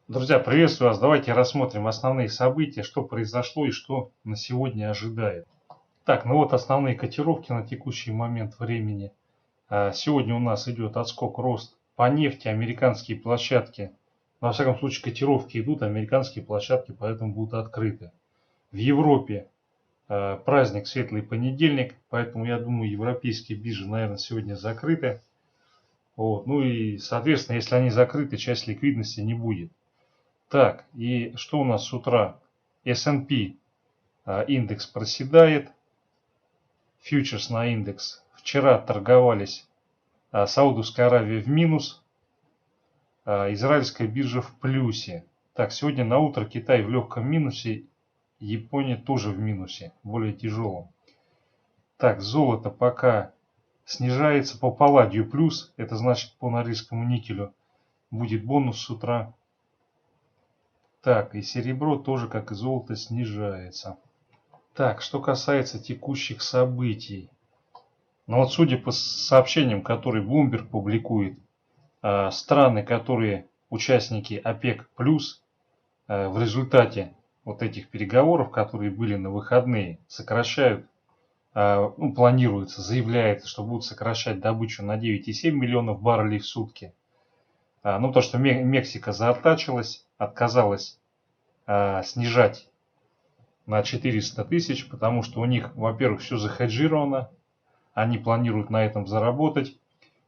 Друзья, приветствую вас. Давайте рассмотрим основные события, что произошло и что на сегодня ожидает. Так, ну вот основные котировки на текущий момент времени. Сегодня у нас идет отскок, рост по нефти, американские площадки. Во всяком случае, котировки идут, американские площадки поэтому будут открыты. В Европе праздник Светлый понедельник, поэтому я думаю, европейские биржи, наверное, сегодня закрыты. Вот. Ну и, соответственно, если они закрыты, часть ликвидности не будет. Так, и что у нас с утра? S&P индекс проседает, фьючерс на индекс вчера торговались, Саудовская Аравия в минус, израильская биржа в плюсе. Так, сегодня на утро Китай в легком минусе, Япония тоже в минусе, более тяжелом. Так, золото пока снижается, по палладию плюс, это значит по норильскому никелю будет бонус с утра. Так, и серебро тоже, как и золото, снижается. Так, что касается текущих событий. Ну вот судя по сообщениям, которые Bloomberg публикует, страны, которые участники ОПЕК+, в результате вот этих переговоров, которые были на выходные, сокращают, ну, планируется, заявляется, что будут сокращать добычу на 9,7 миллионов баррелей в сутки. Ну, то, что Мексика заортачилась, отказалась снижать на 400 тысяч, потому что у них, во-первых, все захеджировано, они планируют на этом заработать,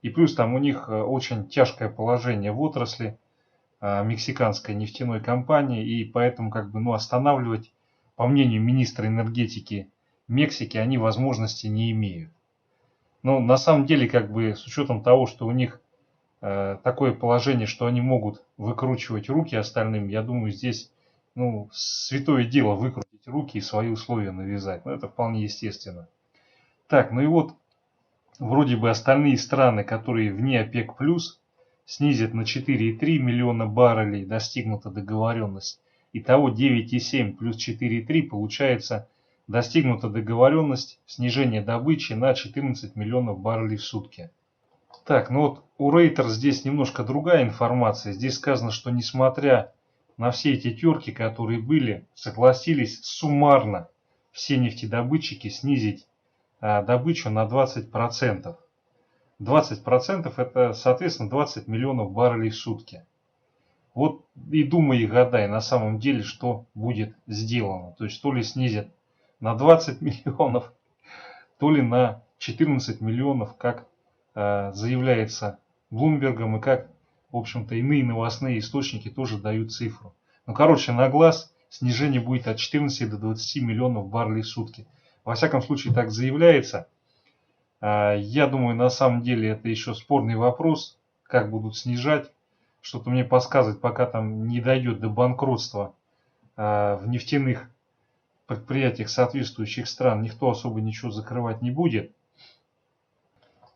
и плюс там у них очень тяжкое положение в отрасли мексиканской нефтяной компании, и поэтому останавливать, по мнению министра энергетики Мексики, они возможности не имеют. Но на самом деле, с учетом того, что у них такое положение, что они могут выкручивать руки остальным, я думаю, здесь святое дело выкрутить руки и свои условия навязать. Но это вполне естественно. Так, ну и вот вроде бы остальные страны, которые вне ОПЕК+, снизят на 4,3 миллиона баррелей, достигнута договоренность. Итого 9,7 плюс 4,3 получается достигнута договоренность снижения добычи на 14 миллионов баррелей в сутки. Так, ну вот у Рейтер здесь немножко другая информация. Здесь сказано, что несмотря на все эти терки, которые были, согласились суммарно все нефтедобытчики снизить добычу на 20%. 20% это, соответственно, 20 миллионов баррелей в сутки. Вот и думай, и гадай на самом деле, что будет сделано. То есть то ли снизят на 20 миллионов, то ли на 14 миллионов, как заявляется Блумбергом, и как, в общем-то, иные новостные источники тоже дают цифру. Ну, короче, на глаз снижение будет от 14 до 20 миллионов баррелей в сутки. Во всяком случае, так заявляется. Я думаю, на самом деле это еще спорный вопрос, как будут снижать. Что-то мне подсказывает, пока там не дойдет до банкротства в нефтяных предприятиях соответствующих стран, никто особо ничего закрывать не будет.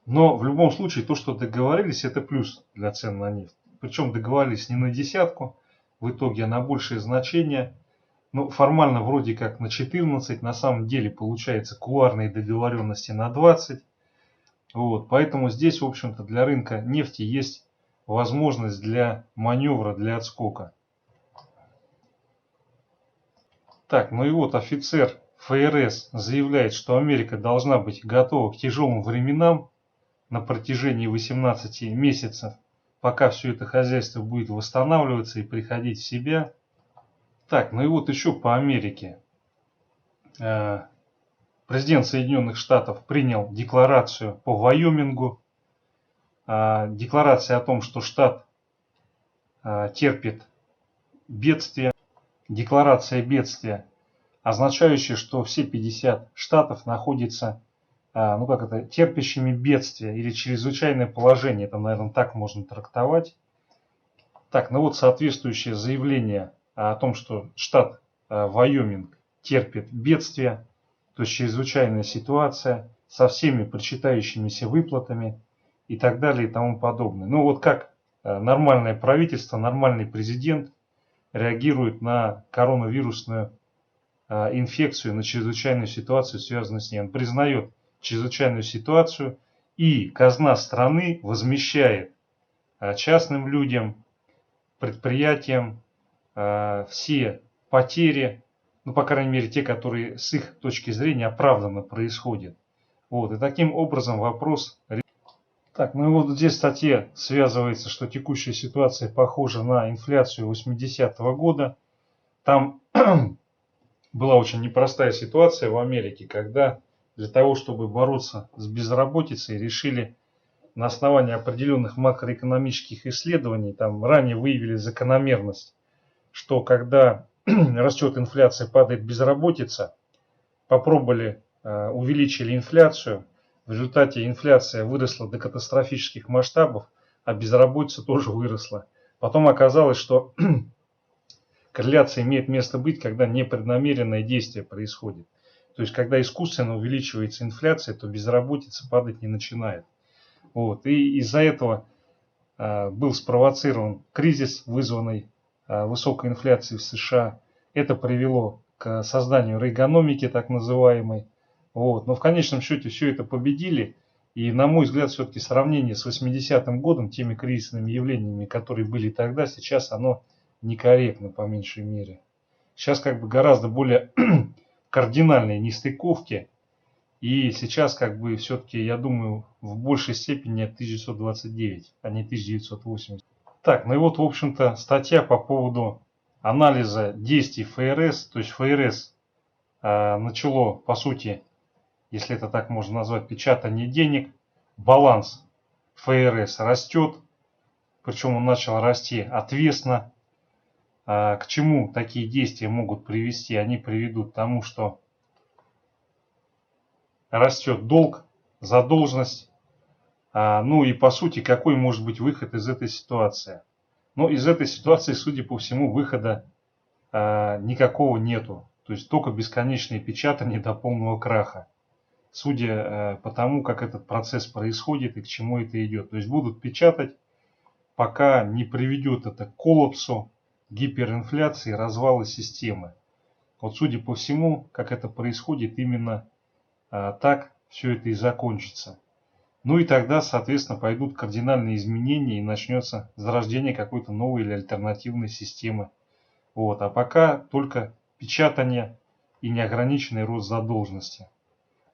Но в любом случае, то, что договорились, это плюс для цен на нефть. Причем договорились не на десятку, в итоге, а на большее значение. Ну, формально вроде как на 14, на самом деле получается кулуарные договоренности на 20. Вот, поэтому здесь, в общем-то, для рынка нефти есть возможность для маневра, для отскока. Так, ну и вот офицер ФРС заявляет, что Америка должна быть готова к тяжелым временам на протяжении 18 месяцев, пока все это хозяйство будет восстанавливаться и приходить в себя. Так, ну и вот еще по Америке. Президент Соединенных Штатов принял декларацию по Вайомингу. Декларация о том, что штат терпит бедствие. Декларация бедствия, означающая, что все 50 штатов находятся терпящими бедствия или чрезвычайное положение. Это, наверное, так можно трактовать. Так, ну вот соответствующее заявление о том, что штат Вайоминг терпит бедствие, то есть чрезвычайная ситуация со всеми причитающимися выплатами и так далее и тому подобное. Ну вот как нормальное правительство, нормальный президент реагирует на коронавирусную инфекцию, на чрезвычайную ситуацию, связанную с ней. Он признает чрезвычайную ситуацию, и казна страны возмещает частным людям, предприятиям все потери, ну, по крайней мере, те, которые с их точки зрения оправданно происходят. Вот, и таким образом вопрос... Так, ну и вот здесь в статье связывается, что текущая ситуация похожа на инфляцию 80-го года. Там была очень непростая ситуация в Америке, когда для того, чтобы бороться с безработицей, решили на основании определенных макроэкономических исследований, там ранее выявили закономерность, что когда растет инфляция, падает безработица, попробовали, увеличили инфляцию, в результате инфляция выросла до катастрофических масштабов, а безработица тоже выросла. Потом оказалось, что корреляция имеет место быть, когда непреднамеренное действие происходит. То есть, когда искусственно увеличивается инфляция, то безработица падать не начинает. Вот. И из-за этого был спровоцирован кризис, вызванный высокой инфляцией в США. Это привело к созданию рейгономики, так называемой. Вот. Но в конечном счете все это победили. И, на мой взгляд, все-таки сравнение с 80-м годом, теми кризисными явлениями, которые были тогда, сейчас оно некорректно, по меньшей мере. Сейчас как бы гораздо более кардинальные нестыковки. И сейчас как бы все-таки, я думаю, в большей степени 1929, а не 1980. Так, ну и вот, в общем-то, статья по поводу анализа действий ФРС. То есть ФРС начало, по сути, если это так можно назвать, печатание денег. Баланс ФРС растет, причем он начал расти отвесно. К чему такие действия могут привести? Они приведут к тому, что растет долг, задолженность. Ну и по сути, какой может быть выход из этой ситуации? Но из этой ситуации, судя по всему, выхода никакого нету. То есть только бесконечное печатание до полного краха. Судя по тому, как этот процесс происходит и к чему это идет. То есть будут печатать, пока не приведет это к коллапсу, гиперинфляции, развалу системы. Вот судя по всему, как это происходит, именно так все это и закончится. Ну и тогда, соответственно, пойдут кардинальные изменения и начнется зарождение какой-то новой или альтернативной системы. Вот. А пока только печатание и неограниченный рост задолженности.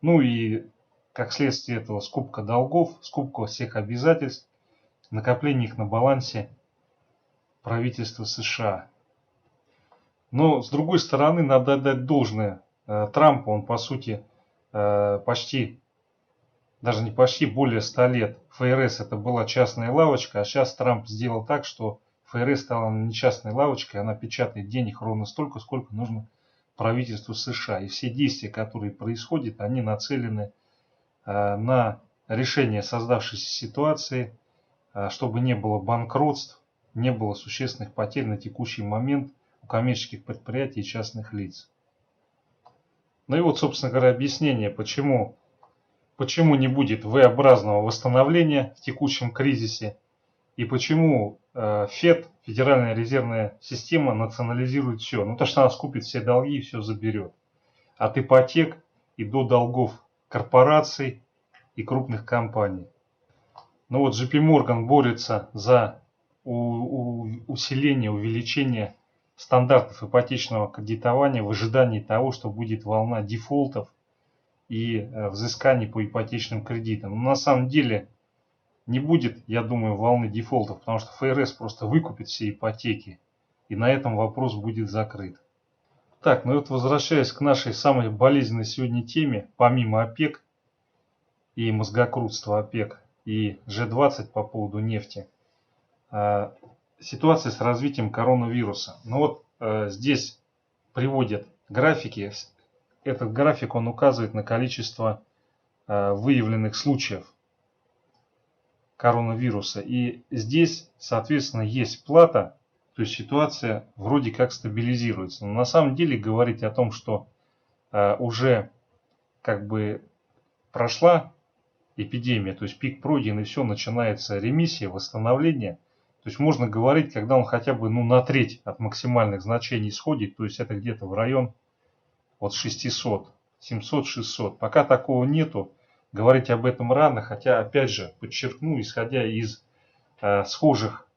Ну и как следствие этого скупка долгов, скупка всех обязательств, накопление их на балансе правительства США. Но с другой стороны, надо отдать должное Трампу, он по сути почти, даже не почти, более 100 лет ФРС это была частная лавочка, а сейчас Трамп сделал так, что ФРС стала не частной лавочкой, она печатает денег ровно столько, сколько нужно правительству США. И все действия, которые происходят, они нацелены на решение создавшейся ситуации, чтобы не было банкротств, не было существенных потерь на текущий момент у коммерческих предприятий и частных лиц. Ну и вот, собственно говоря, объяснение, почему не будет V-образного восстановления в текущем кризисе и почему ФЕД, Федеральная резервная система, национализирует все. Ну, то, что она скупит все долги и все заберет. От ипотек и до долгов корпораций и крупных компаний. Ну вот JP Morgan борется за усиление, увеличение стандартов ипотечного кредитования в ожидании того, что будет волна дефолтов и взысканий по ипотечным кредитам. Но на самом деле не будет, я думаю, волны дефолтов, потому что ФРС просто выкупит все ипотеки, и на этом вопрос будет закрыт. Так, ну вот возвращаясь к нашей самой болезненной сегодня теме, помимо ОПЕК и мозгокрутства ОПЕК и G20 по поводу нефти, ситуация с развитием коронавируса. Ну вот здесь приводят графики. Этот график он указывает на количество выявленных случаев коронавируса. И здесь, соответственно, есть плата, то есть ситуация вроде как стабилизируется. Но на самом деле говорить о том, что уже как бы прошла эпидемия, то есть пик пройден и все, начинается ремиссия, восстановление. То есть можно говорить, когда он хотя бы на треть от максимальных значений сходит, то есть это где-то в район от 600, 700, 600. Пока такого нету, говорить об этом рано, хотя, опять же, подчеркну, исходя из схожих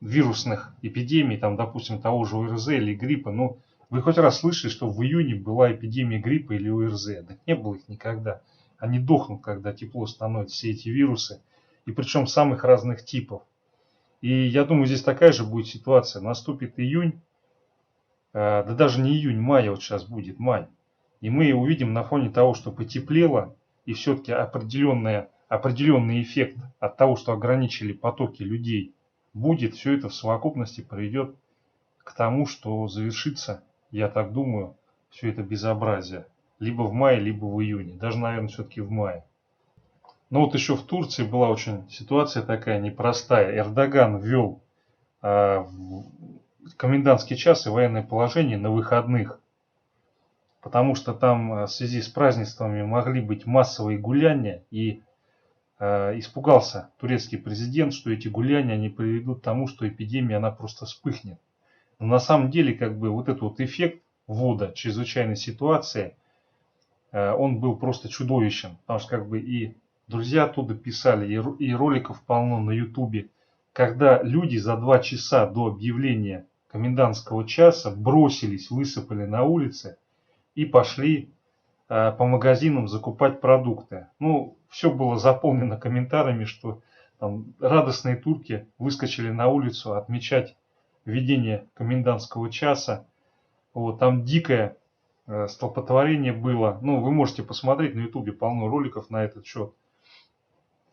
вирусных эпидемий, там, допустим, того же ОРЗ или гриппа. Ну, вы хоть раз слышали, что в июне была эпидемия гриппа или ОРЗ? Да не было их никогда. Они дохнут, когда тепло становится, все эти вирусы. И причем самых разных типов. И я думаю, здесь такая же будет ситуация. Наступит июнь, да даже не июнь, май вот сейчас будет, май. И мы увидим на фоне того, что потеплело, и все-таки определенный эффект от того, что ограничили потоки людей, будет, все это в совокупности приведет к тому, что завершится, я так думаю, все это безобразие. Либо в мае, либо в июне. Даже, наверное, все-таки в мае. Но вот еще в Турции была очень ситуация такая непростая. Эрдоган ввел комендантский час и военное положение на выходных. Потому что там в связи с празднествами могли быть массовые гуляния. И испугался турецкий президент, что эти гуляния они приведут к тому, что эпидемия она просто вспыхнет. Но на самом деле как бы вот этот вот эффект ввода чрезвычайной ситуации, он был просто чудовищен. Потому что как бы и друзья оттуда писали, и роликов полно на ютубе, когда люди за 2 часа до объявления комендантского часа бросились, высыпали на улицы и пошли по магазинам закупать продукты. Ну, все было заполнено комментариями, что там радостные турки выскочили на улицу отмечать введение комендантского часа. Вот, там дикое столпотворение было. Ну, вы можете посмотреть на ютубе, полно роликов на этот счет.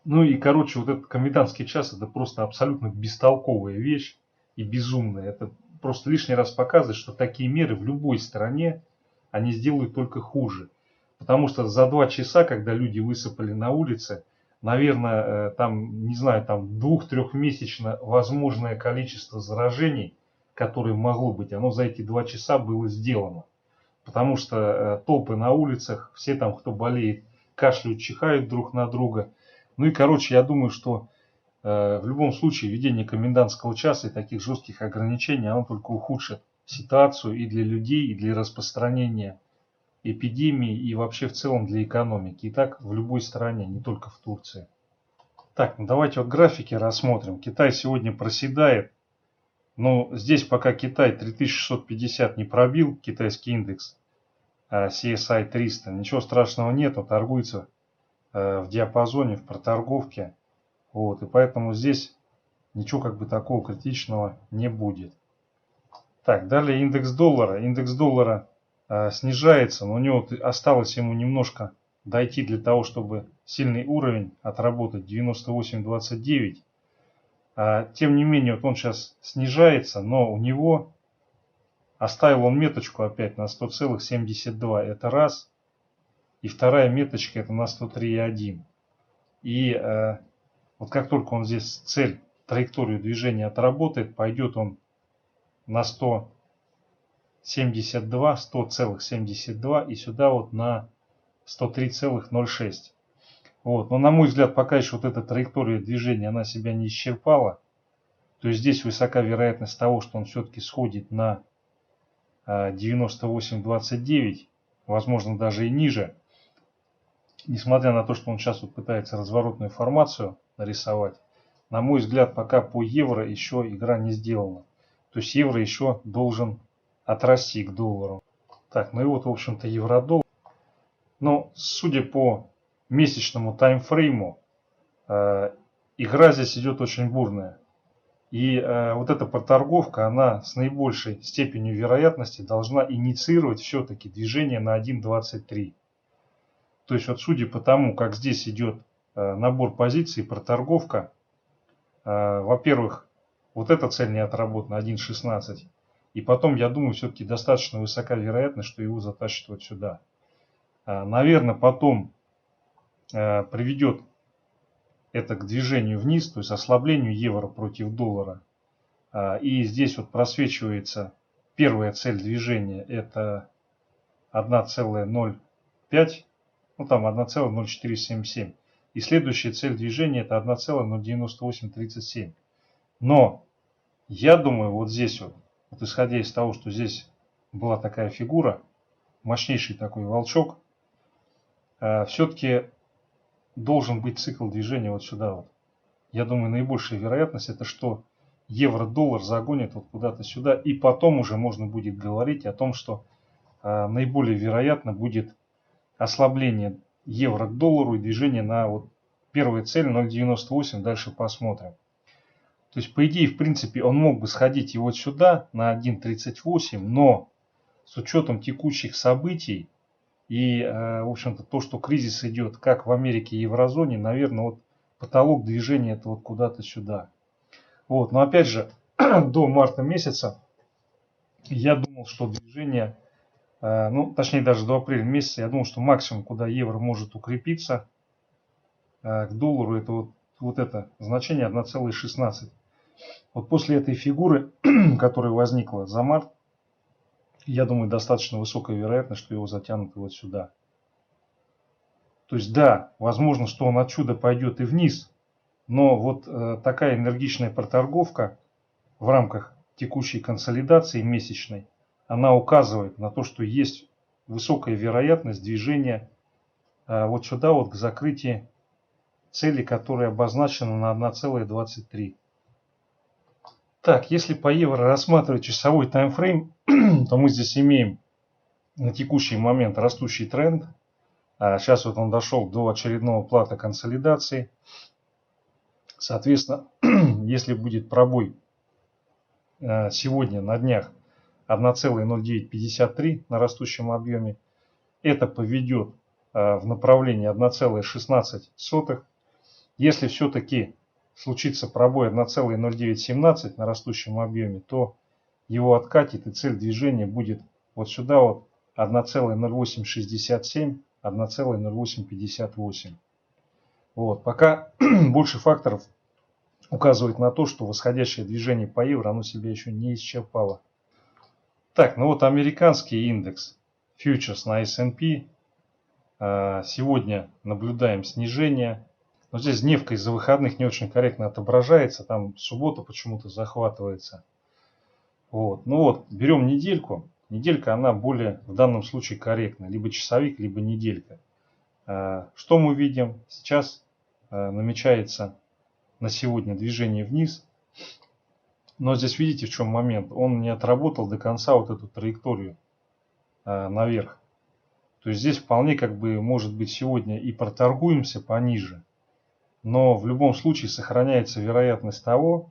Ну и, короче, вот этот комендантский час, это просто абсолютно бестолковая вещь и безумная. Это просто лишний раз показывает, что такие меры в любой стране, они сделают только хуже. Потому что за 2 часа, когда люди высыпали на улице, наверное, там, не знаю, там 2-3-месячно возможное количество заражений, которое могло быть, оно за эти 2 часа было сделано. Потому что толпы на улицах, все там, кто болеет, кашляют, чихают друг на друга. Ну и, короче, я думаю, что в любом случае введение комендантского часа и таких жестких ограничений, оно только ухудшит ситуацию и для людей, и для распространения эпидемии, и вообще в целом для экономики. И так в любой стране, не только в Турции. Так, ну давайте вот графики рассмотрим. Китай сегодня проседает. Но здесь пока Китай 3650 не пробил, китайский индекс CSI 300, ничего страшного нету, торгуется в диапазоне, в проторговке. Вот, и поэтому здесь ничего как бы такого критичного не будет. Так, далее индекс доллара. Индекс доллара снижается, но у него осталось ему немножко дойти для того, чтобы сильный уровень отработать 98.29. Тем не менее, вот он сейчас снижается, но у него оставил он меточку опять на 100,72. Это раз. И вторая меточка это на 103,1. И вот как только он здесь цель, траекторию движения отработает, пойдет он на 100,72 и сюда вот на 103,06. Вот. Но на мой взгляд, пока еще вот эта траектория движения, она себя не исчерпала. То есть здесь высока вероятность того, что он все-таки сходит на 98.29, возможно даже и ниже. Несмотря на то, что он сейчас вот пытается разворотную формацию нарисовать, на мой взгляд, пока по евро еще игра не сделана. То есть евро еще должен отрасти к доллару. Так, ну и вот, в общем-то, евро-доллар. Но судя по месячному таймфрейму, игра здесь идет очень бурная. И вот эта проторговка, она с наибольшей степенью вероятности должна инициировать все-таки движение на 1.23. То есть вот судя по тому, как здесь идет набор позиций, проторговка, во-первых, вот эта цель не отработана 1.16. И потом, я думаю, все-таки достаточно высока вероятность, что его затащит вот сюда. Наверное, потом приведет это к движению вниз, то есть ослаблению евро против доллара. И здесь вот просвечивается первая цель движения, это 1,05, ну там 1,0477. И следующая цель движения это 1,09837. Но я думаю, вот здесь вот исходя из того, что здесь была такая фигура, мощнейший такой волчок, все-таки должен быть цикл движения вот сюда вот. Я думаю, наибольшая вероятность это что евро-доллар загонит вот куда-то сюда. И потом уже можно будет говорить о том, что наиболее вероятно будет ослабление евро к доллару и движение на вот первая цель 0,98. Дальше посмотрим. То есть, по идее, в принципе, он мог бы сходить и вот сюда на 1,38, но с учетом текущих событий и, в общем-то, то, что кризис идет как в Америке и еврозоне, наверное, вот потолок движения это вот куда-то сюда. Вот, но опять же, до марта месяца я думал, что движение, ну, точнее даже до апреля месяца, я думал, что максимум, куда евро может укрепиться к доллару, это вот это значение 1,16. Вот после этой фигуры, которая возникла за март, я думаю, достаточно высокая вероятность, что его затянут вот сюда. То есть, да, возможно, что он отсюда пойдет и вниз, но вот такая энергичная проторговка в рамках текущей консолидации месячной, она указывает на то, что есть высокая вероятность движения вот сюда, вот к закрытию цели, которая обозначена на 1,23. Так, если по евро рассматривать часовой таймфрейм, то мы здесь имеем на текущий момент растущий тренд. Сейчас вот он дошел до очередного плата консолидации. Соответственно, если будет пробой сегодня на днях 1,0953 на растущем объеме, это поведет в направлении 1,16. Если все-таки случится пробой 1,0917 на растущем объеме, то его откатит и цель движения будет вот сюда вот 1,0867, 1,0858. Вот. Пока больше факторов указывает на то, что восходящее движение по евро оно себя еще не исчерпало. Так, ну вот американский индекс фьючерс на S&P. Сегодня наблюдаем снижение. Но здесь дневка из-за выходных не очень корректно отображается. Там суббота почему-то захватывается. Вот. Ну вот, берем недельку. Неделька, она более в данном случае корректна. Либо часовик, либо неделька. Что мы видим? Сейчас намечается на сегодня движение вниз. Но здесь видите, в чем момент. Он не отработал до конца вот эту траекторию наверх. То есть здесь вполне как бы может быть сегодня и проторгуемся пониже. Но в любом случае сохраняется вероятность того,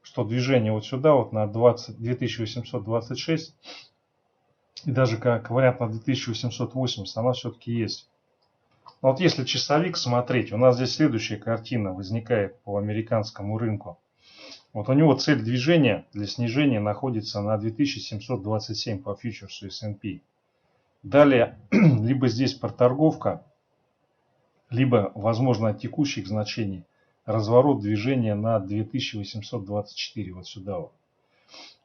что движение вот сюда, вот на 2826 и даже как вариант на 2880, она все-таки есть. Но вот если часовик смотреть, у нас здесь следующая картина возникает по американскому рынку. Вот у него цель движения для снижения находится на 2727 по фьючерсу S&P. Далее, либо здесь проторговка, либо, возможно, от текущих значений разворот движения на 2824, вот сюда вот.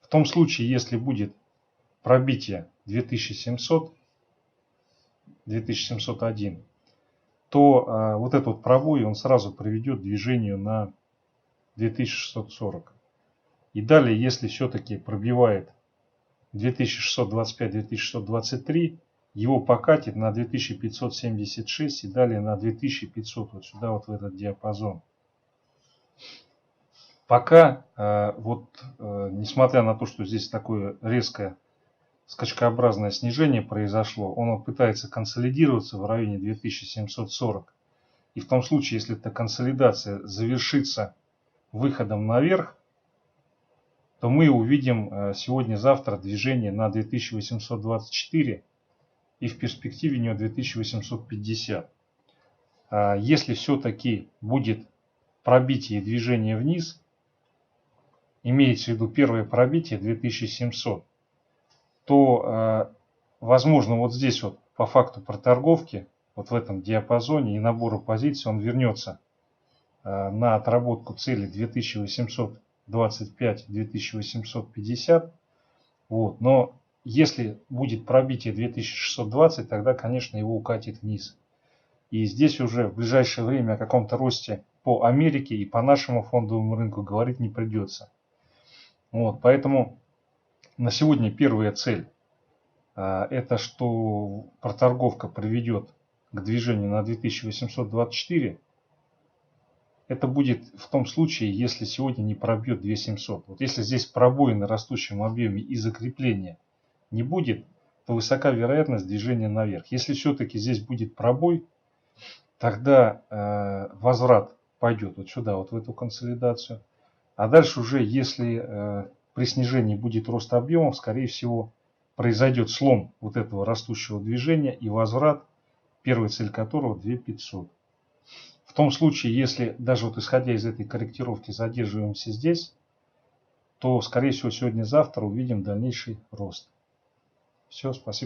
В том случае, если будет пробитие 2701, то вот этот вот пробой, он сразу приведет к движению на 2640. И далее, если все-таки пробивает 2625-2623, его покатит на 2576 и далее на 2500, вот сюда вот в этот диапазон. Пока, несмотря на то, что здесь такое резкое скачкообразное снижение произошло, он пытается консолидироваться в районе 2740. И в том случае, если эта консолидация завершится выходом наверх, то мы увидим сегодня-завтра движение на 2824 и в перспективе не 2850. Если все-таки будет пробитие и движение вниз, имеется в виду первое пробитие 2700, то возможно вот здесь вот по факту проторговки, вот в этом диапазоне и набора позиций он вернется на отработку цели 2825-2850. Вот. Но если будет пробитие 2620, тогда, конечно, его укатит вниз. И здесь уже в ближайшее время о каком-то росте по Америке и по нашему фондовому рынку говорить не придется. Вот. Поэтому на сегодня первая цель это что проторговка приведет к движению на 2824. это будет в том случае, если сегодня не пробьет 2700. Вот если здесь пробои на растущем объеме и закрепления не будет, то высока вероятность движения наверх. Если все-таки здесь будет пробой, тогда возврат пойдет вот сюда, вот в эту консолидацию. А дальше уже, если при снижении будет рост объемов, скорее всего, произойдет слом вот этого растущего движения и возврат, первая цель которого 2500. В том случае, если даже вот исходя из этой корректировки задерживаемся здесь, то, скорее всего, сегодня-завтра увидим дальнейший рост. Все, спасибо.